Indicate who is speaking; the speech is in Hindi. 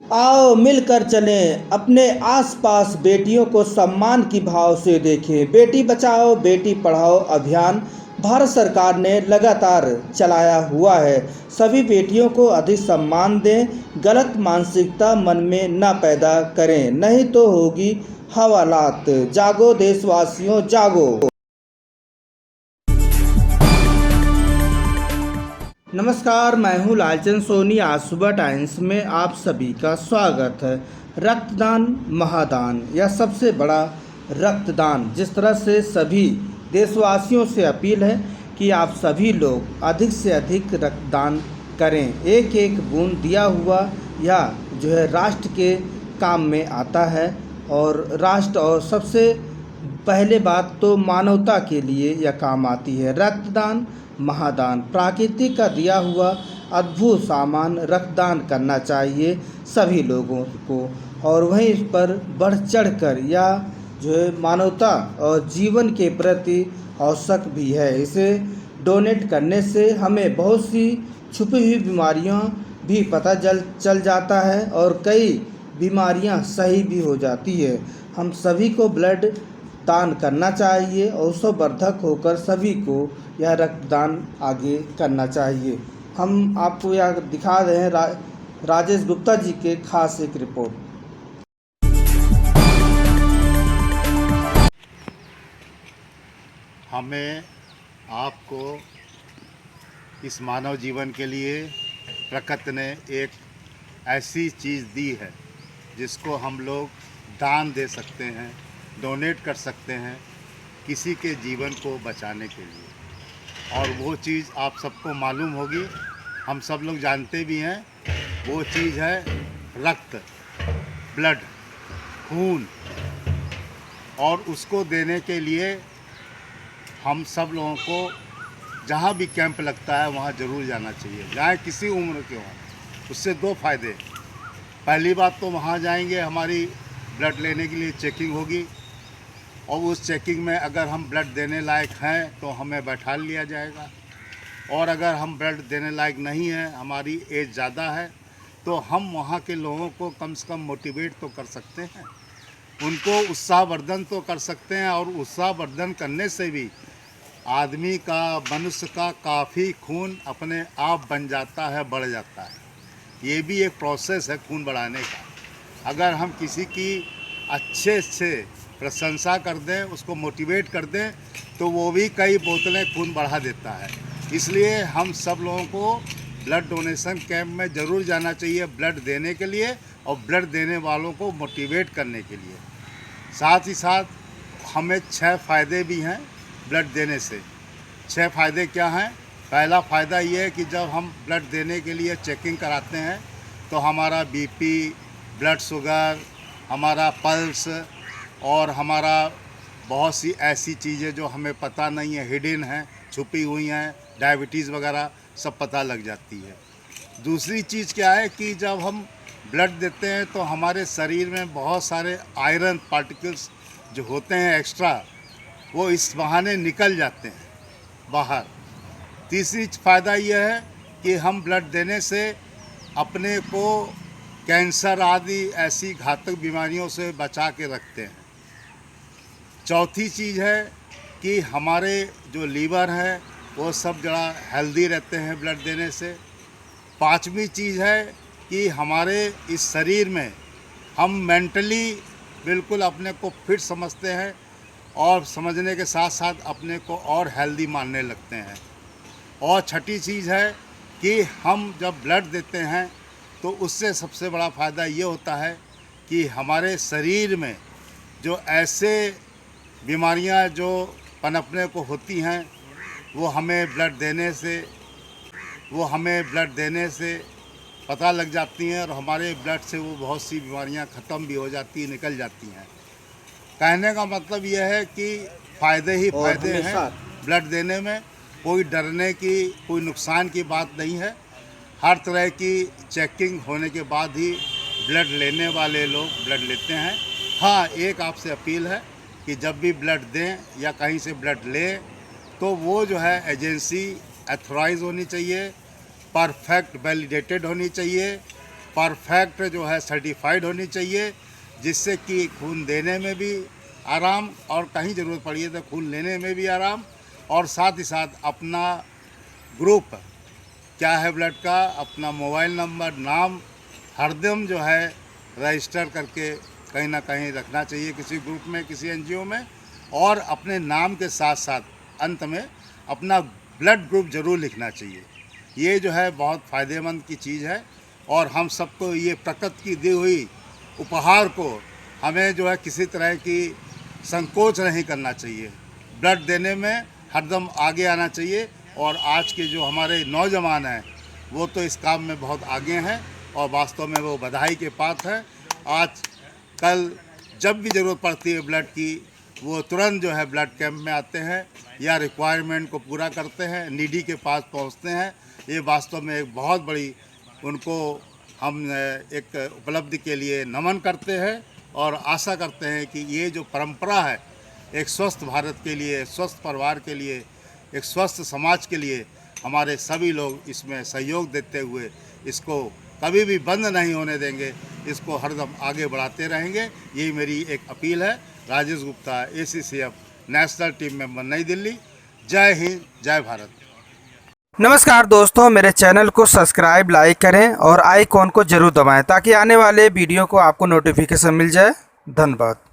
Speaker 1: आओ मिलकर चलें, अपने आसपास बेटियों को सम्मान की भाव से देखें। बेटी बचाओ बेटी पढ़ाओ अभियान भारत सरकार ने लगातार चलाया हुआ है। सभी बेटियों को अधिक सम्मान दें, गलत मानसिकता मन में न पैदा करें, नहीं तो होगी हवालात। जागो देशवासियों जागो। नमस्कार, मैं हूँ लालचंद सोनी। आज सुबह टाइम्स में आप सभी का स्वागत है। रक्तदान महादान, यह सबसे बड़ा रक्तदान। जिस तरह से सभी देशवासियों से अपील है कि आप सभी लोग अधिक से अधिक रक्तदान करें। एक एक बूंद दिया हुआ यह जो है राष्ट्र के काम में आता है और राष्ट्र और सबसे पहले बात तो मानवता के लिए यह काम आती है। रक्तदान महादान, प्रकृति का दिया हुआ अद्भुत सामान रक्तदान करना चाहिए सभी लोगों को। और वहीं इस पर बढ़ चढ़कर यह जो है मानवता और जीवन के प्रति आवश्यक भी है। इसे डोनेट करने से हमें बहुत सी छुपी हुई बीमारियां भी पता चल जाता है और कई बीमारियां सही भी हो जाती है। हम सभी को ब्लड दान करना चाहिए और वर्धक होकर सभी को यह रक्तदान आगे करना चाहिए। हम आपको यह दिखा रहे हैं राजेश गुप्ता जी के खास एक रिपोर्ट।
Speaker 2: हमें आपको इस मानव जीवन के लिए प्रकृति ने एक ऐसी चीज़ दी है जिसको हम लोग दान दे सकते हैं, डोनेट कर सकते हैं किसी के जीवन को बचाने के लिए। और वो चीज़ आप सबको मालूम होगी, हम सब लोग जानते भी हैं। वो चीज़ है रक्त, ब्लड, खून। और उसको देने के लिए हम सब लोगों को जहाँ भी कैंप लगता है वहाँ ज़रूर जाना चाहिए, चाहे किसी उम्र के हों। उससे दो फ़ायदे। पहली बात तो वहाँ जाएंगे, हमारी ब्लड लेने के लिए चेकिंग होगी और उस चेकिंग में अगर हम ब्लड देने लायक हैं तो हमें बैठा लिया जाएगा। और अगर हम ब्लड देने लायक नहीं हैं, हमारी एज ज़्यादा है, तो हम वहाँ के लोगों को कम से कम मोटिवेट तो कर सकते हैं, उनको उत्साहवर्धन तो कर सकते हैं। और उत्साहवर्धन करने से भी आदमी का, मनुष्य का काफ़ी खून अपने आप बन जाता है, बढ़ जाता है। ये भी एक प्रोसेस है खून बढ़ाने का। अगर हम किसी की अच्छे से प्रशंसा कर दें, उसको मोटिवेट कर दें, तो वो भी कई बोतलें खून बढ़ा देता है। इसलिए हम सब लोगों को ब्लड डोनेशन कैंप में ज़रूर जाना चाहिए, ब्लड देने के लिए और ब्लड देने वालों को मोटिवेट करने के लिए। साथ ही साथ हमें 6 फ़ायदे भी हैं ब्लड देने से। 6 फ़ायदे क्या हैं? पहला फ़ायदा ये है कि जब हम ब्लड देने के लिए चेकिंग कराते हैं तो हमारा बीपी, ब्लड शुगर, हमारा पल्स और हमारा बहुत सी ऐसी चीज़ें जो हमें पता नहीं है, हिडन हैं, छुपी हुई हैं, डायबिटीज़ वगैरह सब पता लग जाती है। दूसरी चीज़ क्या है कि जब हम ब्लड देते हैं तो हमारे शरीर में बहुत सारे आयरन पार्टिकल्स जो होते हैं एक्स्ट्रा, वो इस बहाने निकल जाते हैं बाहर। तीसरी फ़ायदा यह है कि हम ब्लड देने से अपने को कैंसर आदि ऐसी घातक बीमारियों से बचा के रखते हैं। चौथी चीज़ है कि हमारे जो लीवर है वो सब जरा हेल्दी रहते हैं ब्लड देने से। पांचवी चीज़ है कि हमारे इस शरीर में हम मेंटली बिल्कुल अपने को फिट समझते हैं और समझने के साथ साथ अपने को और हेल्दी मानने लगते हैं। और छठी चीज़ है कि हम जब ब्लड देते हैं तो उससे सबसे बड़ा फ़ायदा ये होता है कि हमारे शरीर में जो ऐसे बीमारियां जो पनपने को होती हैं वो हमें ब्लड देने से पता लग जाती हैं और हमारे ब्लड से वो बहुत सी बीमारियां ख़त्म भी हो जाती, निकल जाती हैं। कहने का मतलब यह है कि फ़ायदे ही फ़ायदे हैं ब्लड देने में। कोई डरने की, कोई नुकसान की बात नहीं है। हर तरह की चेकिंग होने के बाद ही ब्लड लेने वाले लोग ब्लड लेते हैं। हाँ, एक आपसे अपील है कि जब भी ब्लड दें या कहीं से ब्लड लें तो वो जो है एजेंसी एथोराइज होनी चाहिए, परफेक्ट वैलिडेटेड होनी चाहिए परफेक्ट जो है सर्टिफाइड होनी चाहिए, जिससे कि खून देने में भी आराम और कहीं ज़रूरत पड़ी है तो खून लेने में भी आराम, और साथ ही साथ अपना ग्रुप क्या है ब्लड का, अपना मोबाइल नंबर, नाम हरदम जो है रजिस्टर करके कहीं ना कहीं रखना चाहिए किसी ग्रुप में, किसी एनजीओ में, और अपने नाम के साथ साथ अंत में अपना ब्लड ग्रुप ज़रूर लिखना चाहिए। ये जो है बहुत फ़ायदेमंद की चीज़ है, और हम सबको ये प्रकृति की दी हुई उपहार को हमें जो है किसी तरह की संकोच नहीं करना चाहिए। ब्लड देने में हरदम आगे आना चाहिए, और आज के जो हमारे नौजवान हैं वो तो इस काम में बहुत आगे हैं, और वास्तव में वो बधाई के पात्र हैं। आज कल जब भी ज़रूरत पड़ती है ब्लड की, वो तुरंत जो है ब्लड कैंप में आते हैं या रिक्वायरमेंट को पूरा करते हैं, नीडी के पास पहुंचते हैं। ये वास्तव में एक बहुत बड़ी उनको हम एक उपलब्धि के लिए नमन करते हैं, और आशा करते हैं कि ये जो परंपरा है एक स्वस्थ भारत के लिए, स्वस्थ परिवार के लिए, एक स्वस्थ समाज के लिए, हमारे सभी लोग इसमें सहयोग देते हुए इसको कभी भी बंद नहीं होने देंगे, इसको हरदम आगे बढ़ाते रहेंगे। यही मेरी एक अपील है। Rajesh Gupta, ACCF national team member, नई दिल्ली। जय हिंद, जय भारत।
Speaker 1: नमस्कार दोस्तों, मेरे चैनल को सब्सक्राइब, लाइक करें और आइकॉन को जरूर दबाएं ताकि आने वाले वीडियो को आपको नोटिफिकेशन मिल जाए। धन्यवाद।